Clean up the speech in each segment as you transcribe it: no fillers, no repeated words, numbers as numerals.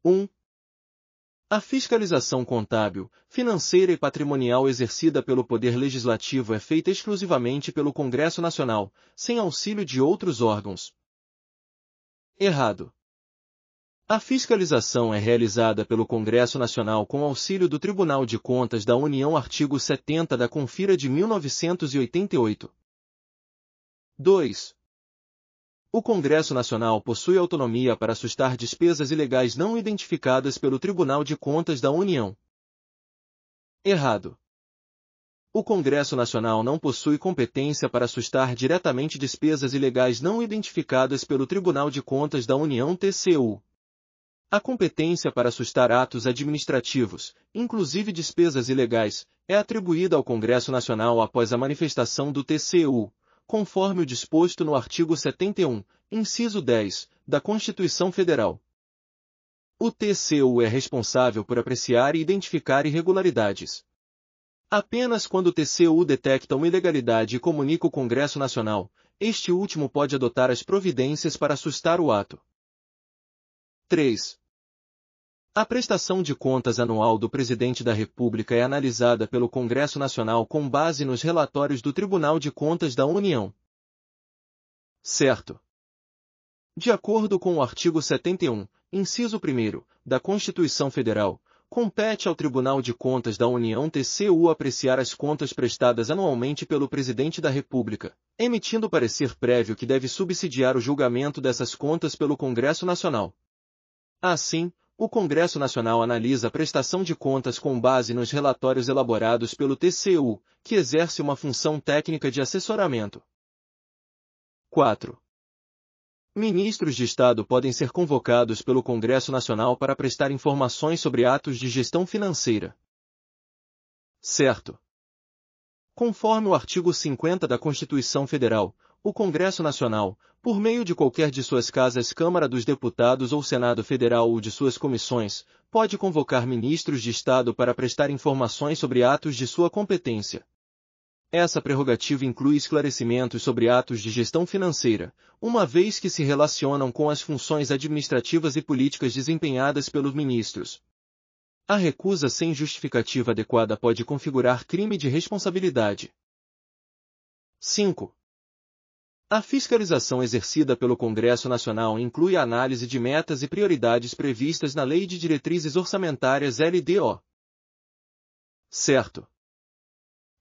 1. A fiscalização contábil, financeira e patrimonial exercida pelo Poder Legislativo é feita exclusivamente pelo Congresso Nacional, sem auxílio de outros órgãos. Errado. A fiscalização é realizada pelo Congresso Nacional com auxílio do Tribunal de Contas da União, artigo 70 da Confira de 1988. 2. O Congresso Nacional possui autonomia para sustar despesas ilegais não identificadas pelo Tribunal de Contas da União. Errado. O Congresso Nacional não possui competência para sustar diretamente despesas ilegais não identificadas pelo Tribunal de Contas da União, TCU. A competência para sustar atos administrativos, inclusive despesas ilegais, é atribuída ao Congresso Nacional após a manifestação do TCU, conforme o disposto no artigo 71, inciso 10, da Constituição Federal. O TCU é responsável por apreciar e identificar irregularidades. Apenas quando o TCU detecta uma ilegalidade e comunica ao Congresso Nacional, este último pode adotar as providências para sustar o ato. 3. A prestação de contas anual do Presidente da República é analisada pelo Congresso Nacional com base nos relatórios do Tribunal de Contas da União. Certo. De acordo com o artigo 71, inciso 1, da Constituição Federal, compete ao Tribunal de Contas da União, TCU, apreciar as contas prestadas anualmente pelo Presidente da República, emitindo parecer prévio que deve subsidiar o julgamento dessas contas pelo Congresso Nacional. Assim, o Congresso Nacional analisa a prestação de contas com base nos relatórios elaborados pelo TCU, que exerce uma função técnica de assessoramento. 4. Ministros de Estado podem ser convocados pelo Congresso Nacional para prestar informações sobre atos de gestão financeira. Certo. Conforme o artigo 50 da Constituição Federal, o Congresso Nacional, por meio de qualquer de suas casas, Câmara dos Deputados ou Senado Federal ou de suas comissões, pode convocar ministros de Estado para prestar informações sobre atos de sua competência. Essa prerrogativa inclui esclarecimentos sobre atos de gestão financeira, uma vez que se relacionam com as funções administrativas e políticas desempenhadas pelos ministros. A recusa sem justificativa adequada pode configurar crime de responsabilidade. 5. A fiscalização exercida pelo Congresso Nacional inclui a análise de metas e prioridades previstas na Lei de Diretrizes Orçamentárias LDO. Certo.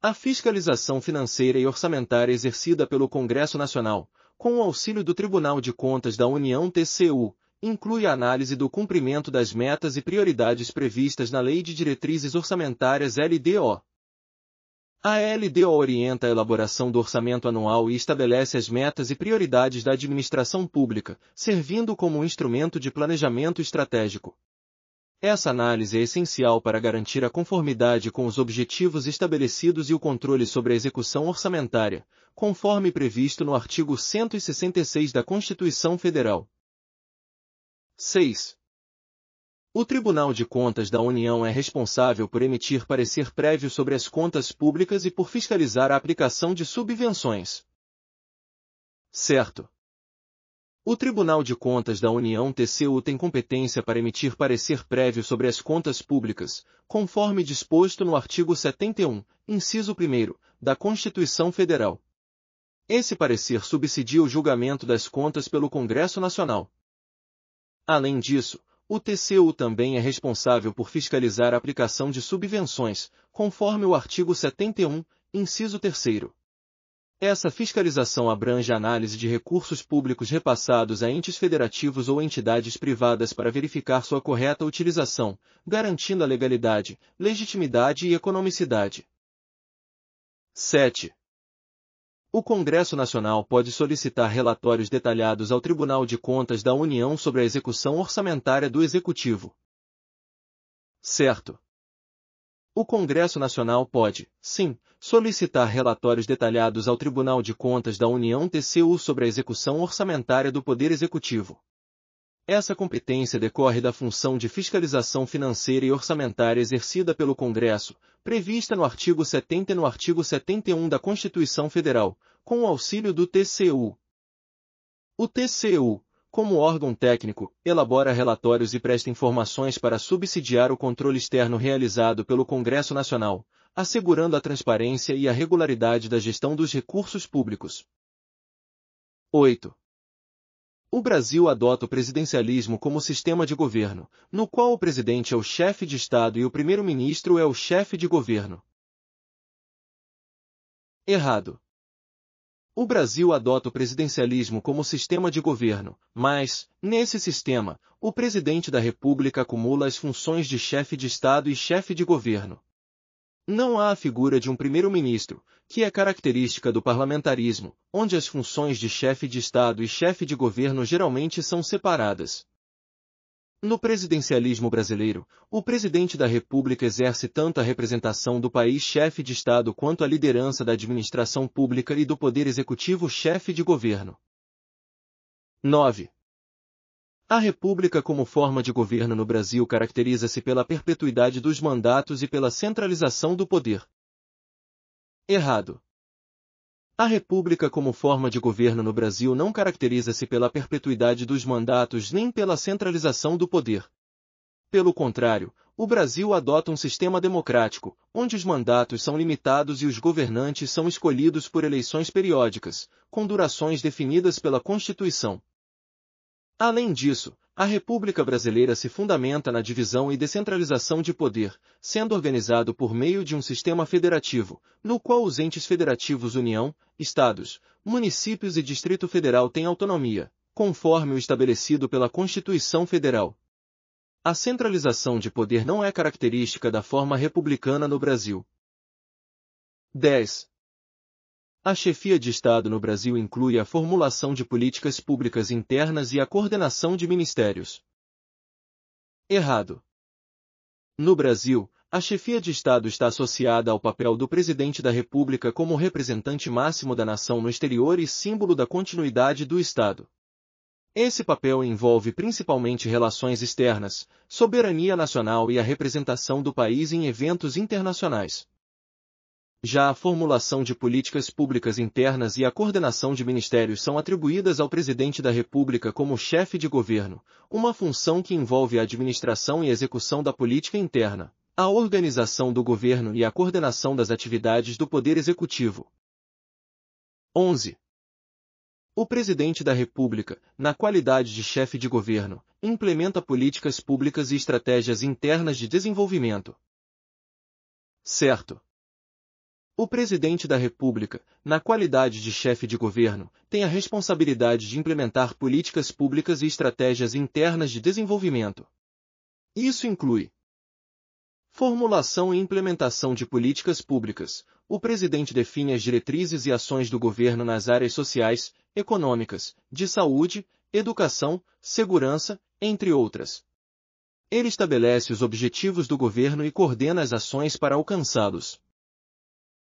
A fiscalização financeira e orçamentária exercida pelo Congresso Nacional, com o auxílio do Tribunal de Contas da União, TCU, inclui a análise do cumprimento das metas e prioridades previstas na Lei de Diretrizes Orçamentárias LDO. A LDO orienta a elaboração do orçamento anual e estabelece as metas e prioridades da administração pública, servindo como um instrumento de planejamento estratégico. Essa análise é essencial para garantir a conformidade com os objetivos estabelecidos e o controle sobre a execução orçamentária, conforme previsto no artigo 166 da Constituição Federal. 6. O Tribunal de Contas da União é responsável por emitir parecer prévio sobre as contas públicas e por fiscalizar a aplicação de subvenções. Certo. O Tribunal de Contas da União, TCU, tem competência para emitir parecer prévio sobre as contas públicas, conforme disposto no artigo 71, inciso 1, da Constituição Federal. Esse parecer subsidia o julgamento das contas pelo Congresso Nacional. Além disso, o TCU também é responsável por fiscalizar a aplicação de subvenções, conforme o artigo 71, inciso 3. Essa fiscalização abrange a análise de recursos públicos repassados a entes federativos ou entidades privadas para verificar sua correta utilização, garantindo a legalidade, legitimidade e economicidade. 7. O Congresso Nacional pode solicitar relatórios detalhados ao Tribunal de Contas da União sobre a execução orçamentária do Executivo. Certo. O Congresso Nacional pode, sim, solicitar relatórios detalhados ao Tribunal de Contas da União, TCU, sobre a execução orçamentária do Poder Executivo. Essa competência decorre da função de fiscalização financeira e orçamentária exercida pelo Congresso, prevista no artigo 70 e no artigo 71 da Constituição Federal, com o auxílio do TCU. O TCU, como órgão técnico, elabora relatórios e presta informações para subsidiar o controle externo realizado pelo Congresso Nacional, assegurando a transparência e a regularidade da gestão dos recursos públicos. 8. O Brasil adota o presidencialismo como sistema de governo, no qual o presidente é o chefe de Estado e o primeiro-ministro é o chefe de governo. Errado. O Brasil adota o presidencialismo como sistema de governo, mas, nesse sistema, o presidente da República acumula as funções de chefe de Estado e chefe de governo. Não há a figura de um primeiro-ministro, que é característica do parlamentarismo, onde as funções de chefe de Estado e chefe de governo geralmente são separadas. No presidencialismo brasileiro, o presidente da República exerce tanto a representação do país chefe de Estado quanto a liderança da administração pública e do poder executivo chefe de governo. 9. A República como forma de governo no Brasil caracteriza-se pela perpetuidade dos mandatos e pela centralização do poder. Errado. A República como forma de governo no Brasil não caracteriza-se pela perpetuidade dos mandatos nem pela centralização do poder. Pelo contrário, o Brasil adota um sistema democrático, onde os mandatos são limitados e os governantes são escolhidos por eleições periódicas, com durações definidas pela Constituição. Além disso, a República Brasileira se fundamenta na divisão e descentralização de poder, sendo organizado por meio de um sistema federativo, no qual os entes federativos União, Estados, municípios e Distrito Federal têm autonomia, conforme o estabelecido pela Constituição Federal. A centralização de poder não é característica da forma republicana no Brasil. 10. A chefia de Estado no Brasil inclui a formulação de políticas públicas internas e a coordenação de ministérios. Errado. No Brasil, a chefia de Estado está associada ao papel do presidente da República como representante máximo da nação no exterior e símbolo da continuidade do Estado. Esse papel envolve principalmente relações externas, soberania nacional e a representação do país em eventos internacionais. Já a formulação de políticas públicas internas e a coordenação de ministérios são atribuídas ao presidente da República como chefe de governo, uma função que envolve a administração e execução da política interna, a organização do governo e a coordenação das atividades do Poder Executivo. 11. O presidente da República, na qualidade de chefe de governo, implementa políticas públicas e estratégias internas de desenvolvimento. Certo. O presidente da República, na qualidade de chefe de governo, tem a responsabilidade de implementar políticas públicas e estratégias internas de desenvolvimento. Isso inclui formulação e implementação de políticas públicas. O presidente define as diretrizes e ações do governo nas áreas sociais, econômicas, de saúde, educação, segurança, entre outras. Ele estabelece os objetivos do governo e coordena as ações para alcançá-los.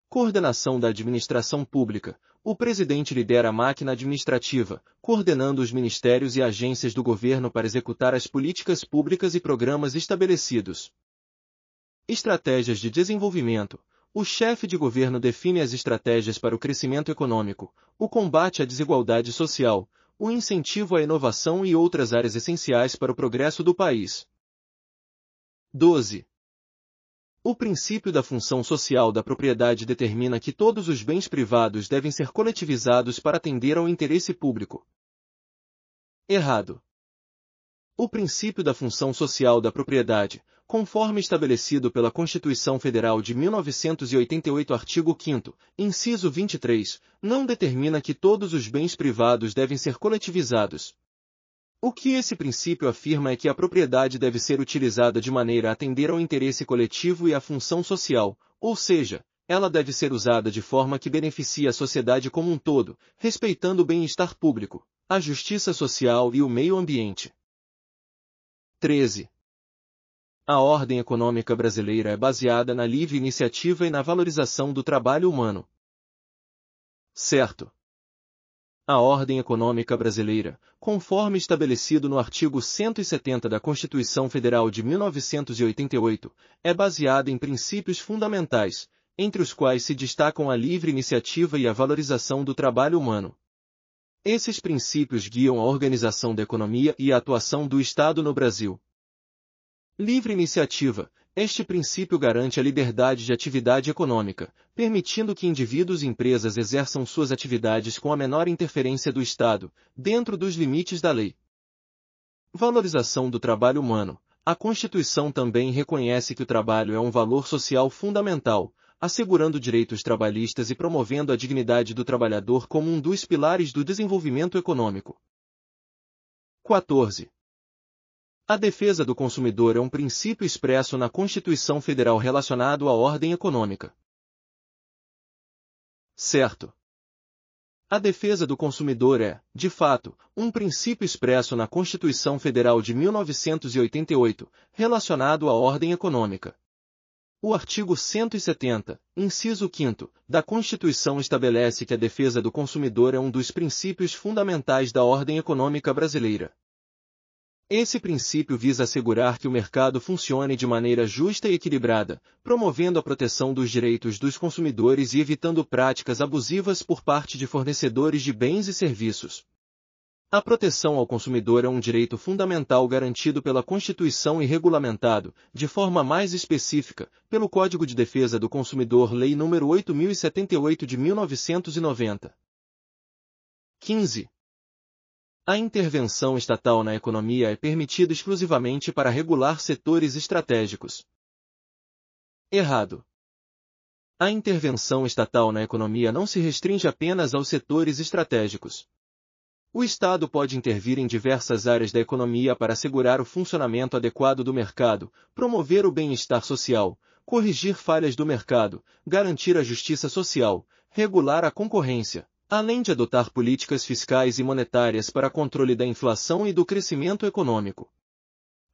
Coordenação da administração pública. O presidente lidera a máquina administrativa, coordenando os ministérios e agências do governo para executar as políticas públicas e programas estabelecidos. Estratégias de desenvolvimento. O chefe de governo define as estratégias para o crescimento econômico, o combate à desigualdade social, o incentivo à inovação e outras áreas essenciais para o progresso do país. 12. O princípio da função social da propriedade determina que todos os bens privados devem ser coletivizados para atender ao interesse público. Errado. O princípio da função social da propriedade, conforme estabelecido pela Constituição Federal de 1988, artigo 5º, inciso 23, não determina que todos os bens privados devem ser coletivizados. O que esse princípio afirma é que a propriedade deve ser utilizada de maneira a atender ao interesse coletivo e à função social, ou seja, ela deve ser usada de forma que beneficie a sociedade como um todo, respeitando o bem-estar público, a justiça social e o meio ambiente. 13. A ordem econômica brasileira é baseada na livre iniciativa e na valorização do trabalho humano. Certo. A ordem econômica brasileira, conforme estabelecido no artigo 170 da Constituição Federal de 1988, é baseada em princípios fundamentais, entre os quais se destacam a livre iniciativa e a valorização do trabalho humano. Esses princípios guiam a organização da economia e a atuação do Estado no Brasil. Livre iniciativa. Este princípio garante a liberdade de atividade econômica, permitindo que indivíduos e empresas exerçam suas atividades com a menor interferência do Estado, dentro dos limites da lei. Valorização do trabalho humano. A Constituição também reconhece que o trabalho é um valor social fundamental, assegurando direitos trabalhistas e promovendo a dignidade do trabalhador como um dos pilares do desenvolvimento econômico. 14. A defesa do consumidor é um princípio expresso na Constituição Federal relacionado à ordem econômica. Certo. A defesa do consumidor é, de fato, um princípio expresso na Constituição Federal de 1988, relacionado à ordem econômica. O artigo 170, inciso 5º, da Constituição estabelece que a defesa do consumidor é um dos princípios fundamentais da ordem econômica brasileira. Esse princípio visa assegurar que o mercado funcione de maneira justa e equilibrada, promovendo a proteção dos direitos dos consumidores e evitando práticas abusivas por parte de fornecedores de bens e serviços. A proteção ao consumidor é um direito fundamental garantido pela Constituição e regulamentado, de forma mais específica, pelo Código de Defesa do Consumidor Lei nº 8.078 de 1990. 15. A intervenção estatal na economia é permitida exclusivamente para regular setores estratégicos. Errado. A intervenção estatal na economia não se restringe apenas aos setores estratégicos. O Estado pode intervir em diversas áreas da economia para assegurar o funcionamento adequado do mercado, promover o bem-estar social, corrigir falhas do mercado, garantir a justiça social, regular a concorrência, além de adotar políticas fiscais e monetárias para controle da inflação e do crescimento econômico.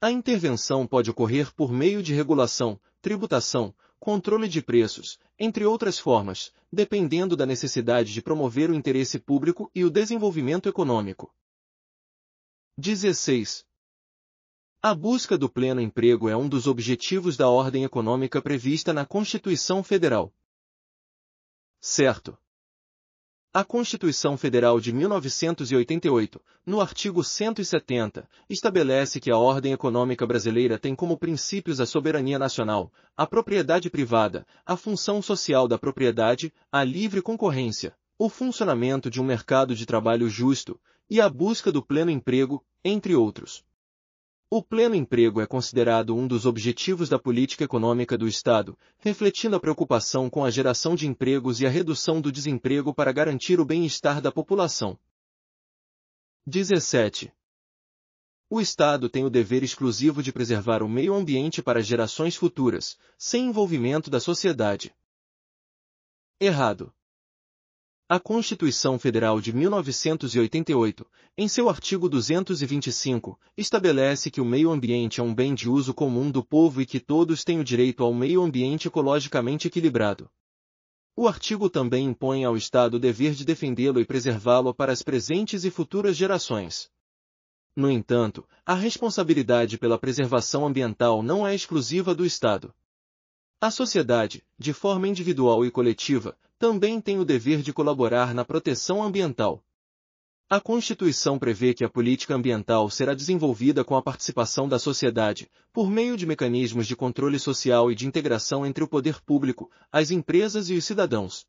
A intervenção pode ocorrer por meio de regulação, tributação, controle de preços, entre outras formas, dependendo da necessidade de promover o interesse público e o desenvolvimento econômico. 16. A busca do pleno emprego é um dos objetivos da ordem econômica prevista na Constituição Federal. Certo. A Constituição Federal de 1988, no artigo 170, estabelece que a ordem econômica brasileira tem como princípios a soberania nacional, a propriedade privada, a função social da propriedade, a livre concorrência, o funcionamento de um mercado de trabalho justo e a busca do pleno emprego, entre outros. O pleno emprego é considerado um dos objetivos da política econômica do Estado, refletindo a preocupação com a geração de empregos e a redução do desemprego para garantir o bem-estar da população. 17. O Estado tem o dever exclusivo de preservar o meio ambiente para gerações futuras, sem envolvimento da sociedade. Errado. A Constituição Federal de 1988, em seu artigo 225, estabelece que o meio ambiente é um bem de uso comum do povo e que todos têm o direito ao meio ambiente ecologicamente equilibrado. O artigo também impõe ao Estado o dever de defendê-lo e preservá-lo para as presentes e futuras gerações. No entanto, a responsabilidade pela preservação ambiental não é exclusiva do Estado. A sociedade, de forma individual e coletiva, também tem o dever de colaborar na proteção ambiental. A Constituição prevê que a política ambiental será desenvolvida com a participação da sociedade, por meio de mecanismos de controle social e de integração entre o poder público, as empresas e os cidadãos.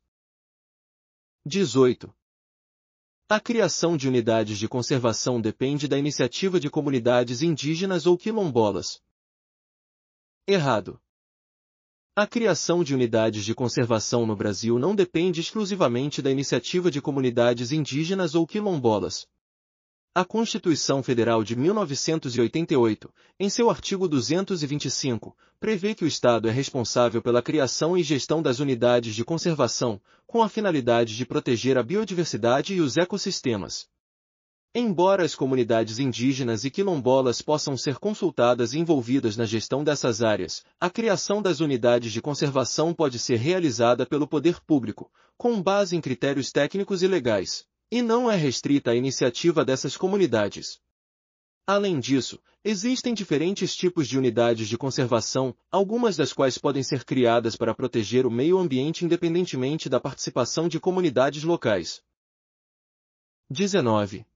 18. A criação de unidades de conservação depende da iniciativa de comunidades indígenas ou quilombolas. Errado. A criação de unidades de conservação no Brasil não depende exclusivamente da iniciativa de comunidades indígenas ou quilombolas. A Constituição Federal de 1988, em seu artigo 225, prevê que o Estado é responsável pela criação e gestão das unidades de conservação, com a finalidade de proteger a biodiversidade e os ecossistemas. Embora as comunidades indígenas e quilombolas possam ser consultadas e envolvidas na gestão dessas áreas, a criação das unidades de conservação pode ser realizada pelo poder público, com base em critérios técnicos e legais, e não é restrita à iniciativa dessas comunidades. Além disso, existem diferentes tipos de unidades de conservação, algumas das quais podem ser criadas para proteger o meio ambiente independentemente da participação de comunidades locais. 19.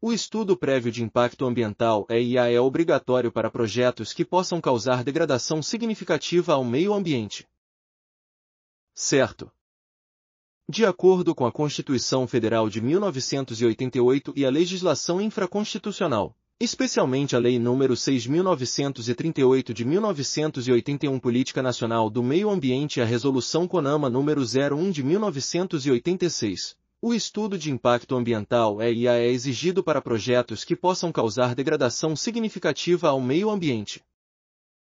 O estudo prévio de impacto ambiental (EIA) é obrigatório para projetos que possam causar degradação significativa ao meio ambiente. Certo. De acordo com a Constituição Federal de 1988 e a legislação infraconstitucional, especialmente a Lei nº 6.938 de 1981 Política Nacional do Meio Ambiente e a Resolução CONAMA nº 01 de 1986, o estudo de impacto ambiental (EIA) é exigido para projetos que possam causar degradação significativa ao meio ambiente.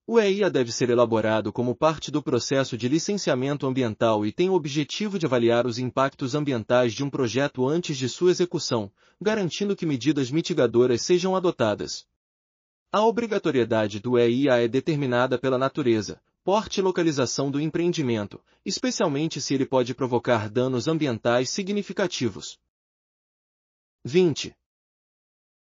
O EIA deve ser elaborado como parte do processo de licenciamento ambiental e tem o objetivo de avaliar os impactos ambientais de um projeto antes de sua execução, garantindo que medidas mitigadoras sejam adotadas. A obrigatoriedade do EIA é determinada pela natureza, porte e localização do empreendimento, especialmente se ele pode provocar danos ambientais significativos. 20.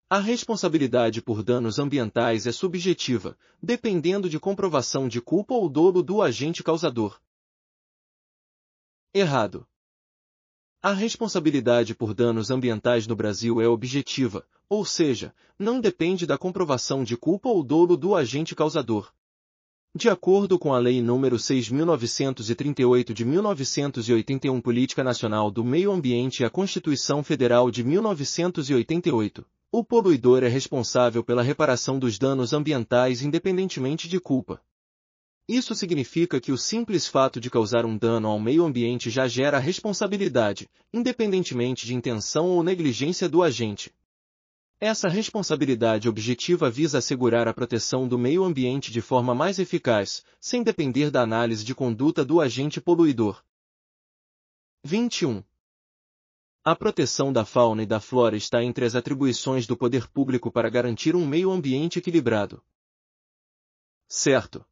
A responsabilidade por danos ambientais é subjetiva, dependendo de comprovação de culpa ou dolo do agente causador. Errado. A responsabilidade por danos ambientais no Brasil é objetiva, ou seja, não depende da comprovação de culpa ou dolo do agente causador. De acordo com a Lei nº 6.938 de 1981 Política Nacional do Meio Ambiente e a Constituição Federal de 1988, o poluidor é responsável pela reparação dos danos ambientais independentemente de culpa. Isso significa que o simples fato de causar um dano ao meio ambiente já gera responsabilidade, independentemente de intenção ou negligência do agente. Essa responsabilidade objetiva visa assegurar a proteção do meio ambiente de forma mais eficaz, sem depender da análise de conduta do agente poluidor. 21. A proteção da fauna e da flora está entre as atribuições do poder público para garantir um meio ambiente equilibrado. Certo.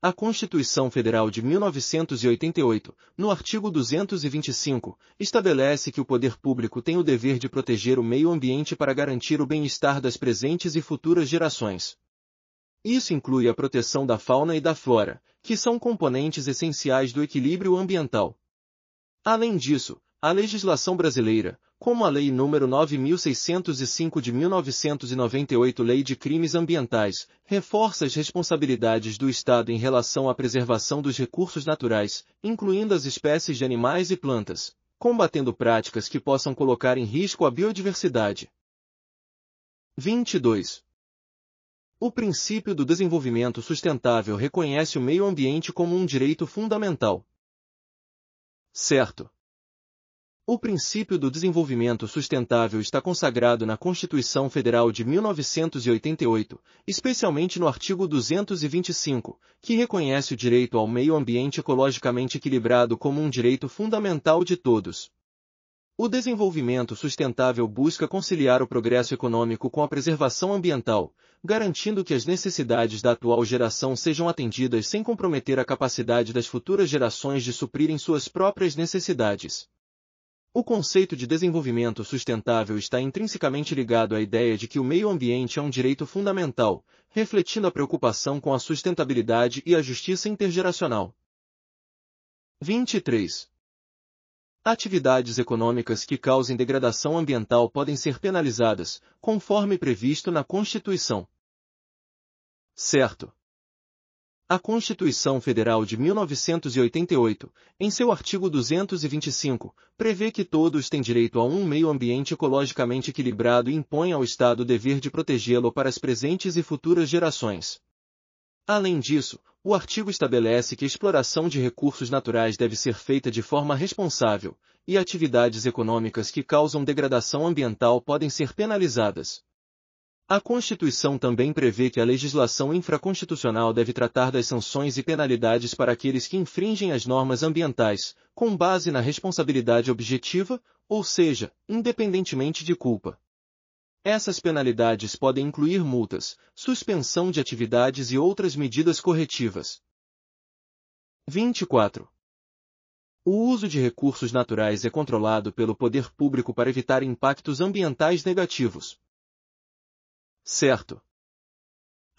A Constituição Federal de 1988, no artigo 225, estabelece que o poder público tem o dever de proteger o meio ambiente para garantir o bem-estar das presentes e futuras gerações. Isso inclui a proteção da fauna e da flora, que são componentes essenciais do equilíbrio ambiental. Além disso, a legislação brasileira, como a Lei nº 9.605 de 1998 Lei de Crimes Ambientais, reforça as responsabilidades do Estado em relação à preservação dos recursos naturais, incluindo as espécies de animais e plantas, combatendo práticas que possam colocar em risco a biodiversidade. 22. O princípio do desenvolvimento sustentável reconhece o meio ambiente como um direito fundamental. Certo. O princípio do desenvolvimento sustentável está consagrado na Constituição Federal de 1988, especialmente no artigo 225, que reconhece o direito ao meio ambiente ecologicamente equilibrado como um direito fundamental de todos. O desenvolvimento sustentável busca conciliar o progresso econômico com a preservação ambiental, garantindo que as necessidades da atual geração sejam atendidas sem comprometer a capacidade das futuras gerações de suprirem suas próprias necessidades. O conceito de desenvolvimento sustentável está intrinsecamente ligado à ideia de que o meio ambiente é um direito fundamental, refletindo a preocupação com a sustentabilidade e a justiça intergeracional. 23. Atividades econômicas que causem degradação ambiental podem ser penalizadas, conforme previsto na Constituição. Certo. A Constituição Federal de 1988, em seu artigo 225, prevê que todos têm direito a um meio ambiente ecologicamente equilibrado e impõe ao Estado o dever de protegê-lo para as presentes e futuras gerações. Além disso, o artigo estabelece que a exploração de recursos naturais deve ser feita de forma responsável, e atividades econômicas que causam degradação ambiental podem ser penalizadas. A Constituição também prevê que a legislação infraconstitucional deve tratar das sanções e penalidades para aqueles que infringem as normas ambientais, com base na responsabilidade objetiva, ou seja, independentemente de culpa. Essas penalidades podem incluir multas, suspensão de atividades e outras medidas corretivas. 24. O uso de recursos naturais é controlado pelo poder público para evitar impactos ambientais negativos. Certo.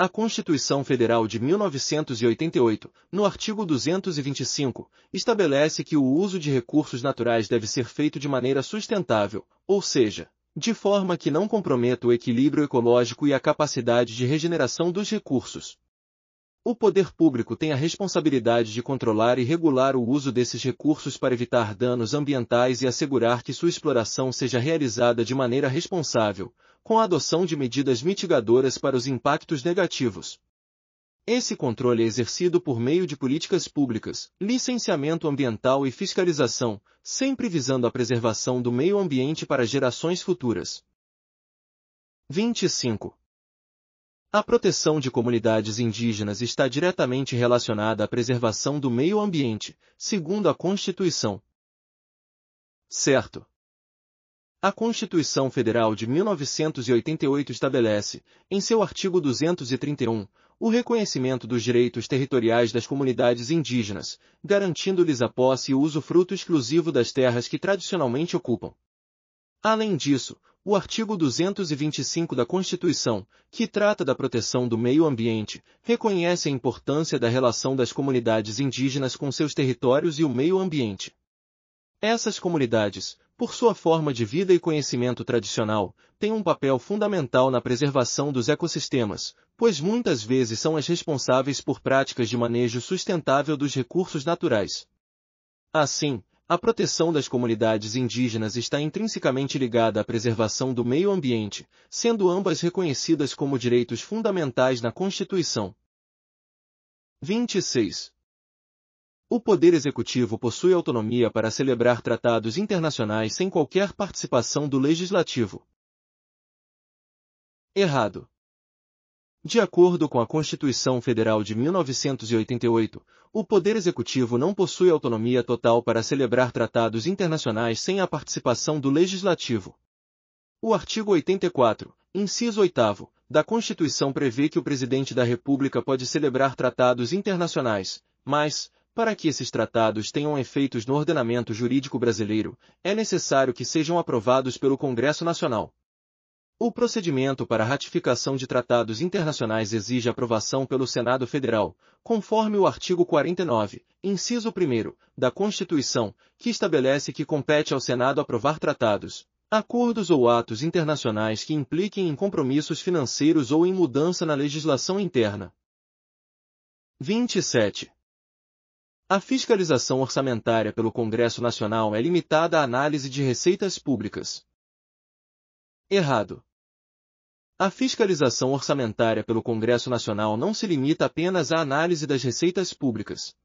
A Constituição Federal de 1988, no artigo 225, estabelece que o uso de recursos naturais deve ser feito de maneira sustentável, ou seja, de forma que não comprometa o equilíbrio ecológico e a capacidade de regeneração dos recursos. O poder público tem a responsabilidade de controlar e regular o uso desses recursos para evitar danos ambientais e assegurar que sua exploração seja realizada de maneira responsável, com a adoção de medidas mitigadoras para os impactos negativos. Esse controle é exercido por meio de políticas públicas, licenciamento ambiental e fiscalização, sempre visando a preservação do meio ambiente para gerações futuras. 25. A proteção de comunidades indígenas está diretamente relacionada à preservação do meio ambiente, segundo a Constituição. Certo. A Constituição Federal de 1988 estabelece, em seu artigo 231, o reconhecimento dos direitos territoriais das comunidades indígenas, garantindo-lhes a posse e o usufruto exclusivo das terras que tradicionalmente ocupam. Além disso, o artigo 225 da Constituição, que trata da proteção do meio ambiente, reconhece a importância da relação das comunidades indígenas com seus territórios e o meio ambiente. Essas comunidades, por sua forma de vida e conhecimento tradicional, têm um papel fundamental na preservação dos ecossistemas, pois muitas vezes são as responsáveis por práticas de manejo sustentável dos recursos naturais. Assim, a proteção das comunidades indígenas está intrinsecamente ligada à preservação do meio ambiente, sendo ambas reconhecidas como direitos fundamentais na Constituição. 26. O Poder Executivo possui autonomia para celebrar tratados internacionais sem qualquer participação do Legislativo. Errado. De acordo com a Constituição Federal de 1988, o Poder Executivo não possui autonomia total para celebrar tratados internacionais sem a participação do Legislativo. O artigo 84, inciso 8º, da Constituição prevê que o Presidente da República pode celebrar tratados internacionais, mas, para que esses tratados tenham efeitos no ordenamento jurídico brasileiro, é necessário que sejam aprovados pelo Congresso Nacional. O procedimento para ratificação de tratados internacionais exige aprovação pelo Senado Federal, conforme o artigo 49, inciso 1º, da Constituição, que estabelece que compete ao Senado aprovar tratados, acordos ou atos internacionais que impliquem em compromissos financeiros ou em mudança na legislação interna. 27. A fiscalização orçamentária pelo Congresso Nacional é limitada à análise de receitas públicas. Errado. A fiscalização orçamentária pelo Congresso Nacional não se limita apenas à análise das receitas públicas.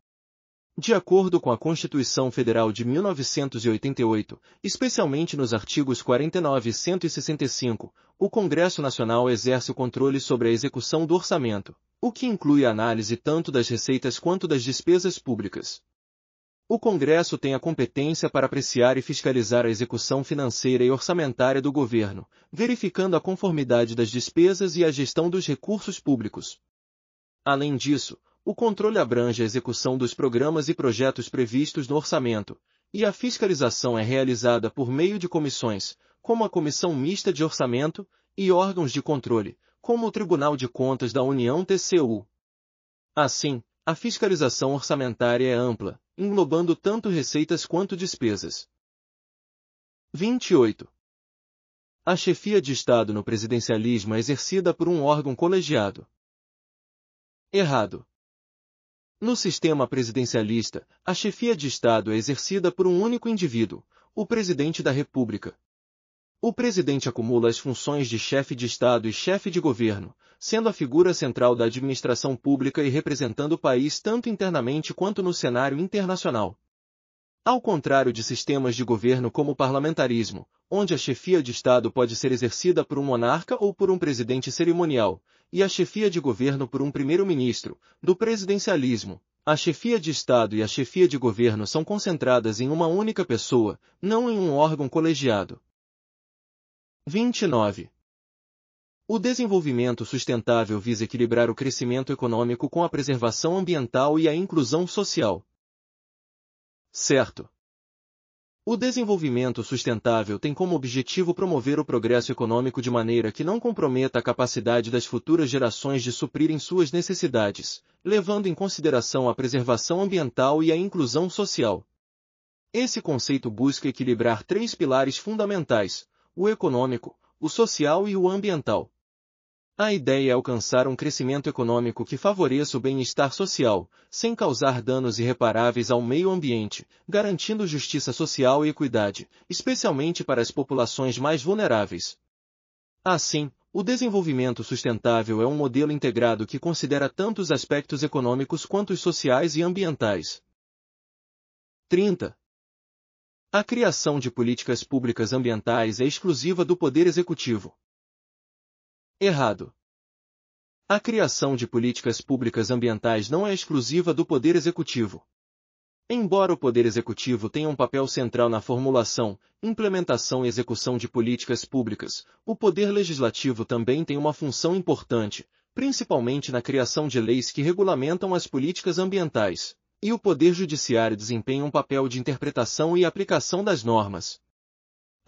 De acordo com a Constituição Federal de 1988, especialmente nos artigos 49 e 165, o Congresso Nacional exerce o controle sobre a execução do orçamento, o que inclui a análise tanto das receitas quanto das despesas públicas. O Congresso tem a competência para apreciar e fiscalizar a execução financeira e orçamentária do governo, verificando a conformidade das despesas e a gestão dos recursos públicos. Além disso, o controle abrange a execução dos programas e projetos previstos no orçamento, e a fiscalização é realizada por meio de comissões, como a Comissão Mista de Orçamento, e órgãos de controle, como o Tribunal de Contas da União (TCU). Assim, a fiscalização orçamentária é ampla, englobando tanto receitas quanto despesas. 28. A chefia de Estado no presidencialismo é exercida por um órgão colegiado. Errado. No sistema presidencialista, a chefia de Estado é exercida por um único indivíduo, o Presidente da República. O presidente acumula as funções de chefe de Estado e chefe de governo, sendo a figura central da administração pública e representando o país tanto internamente quanto no cenário internacional. Ao contrário de sistemas de governo como o parlamentarismo, onde a chefia de Estado pode ser exercida por um monarca ou por um presidente cerimonial, e a chefia de governo por um primeiro-ministro, do presidencialismo, a chefia de Estado e a chefia de governo são concentradas em uma única pessoa, não em um órgão colegiado. 29. O desenvolvimento sustentável visa equilibrar o crescimento econômico com a preservação ambiental e a inclusão social. Certo. O desenvolvimento sustentável tem como objetivo promover o progresso econômico de maneira que não comprometa a capacidade das futuras gerações de suprirem suas necessidades, levando em consideração a preservação ambiental e a inclusão social. Esse conceito busca equilibrar três pilares fundamentais: o econômico, o social e o ambiental. A ideia é alcançar um crescimento econômico que favoreça o bem-estar social, sem causar danos irreparáveis ao meio ambiente, garantindo justiça social e equidade, especialmente para as populações mais vulneráveis. Assim, o desenvolvimento sustentável é um modelo integrado que considera tanto os aspectos econômicos quanto os sociais e ambientais. 30. A criação de políticas públicas ambientais é exclusiva do Poder Executivo. Errado. A criação de políticas públicas ambientais não é exclusiva do Poder Executivo. Embora o Poder Executivo tenha um papel central na formulação, implementação e execução de políticas públicas, o Poder Legislativo também tem uma função importante, principalmente na criação de leis que regulamentam as políticas ambientais, e o Poder Judiciário desempenha um papel de interpretação e aplicação das normas.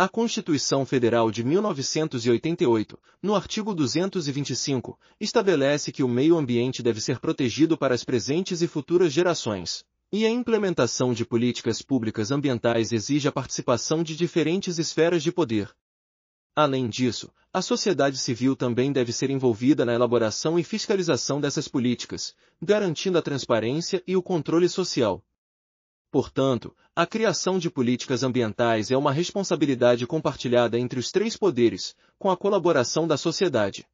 A Constituição Federal de 1988, no artigo 225, estabelece que o meio ambiente deve ser protegido para as presentes e futuras gerações, e a implementação de políticas públicas ambientais exige a participação de diferentes esferas de poder. Além disso, a sociedade civil também deve ser envolvida na elaboração e fiscalização dessas políticas, garantindo a transparência e o controle social. Portanto, a criação de políticas ambientais é uma responsabilidade compartilhada entre os três poderes, com a colaboração da sociedade.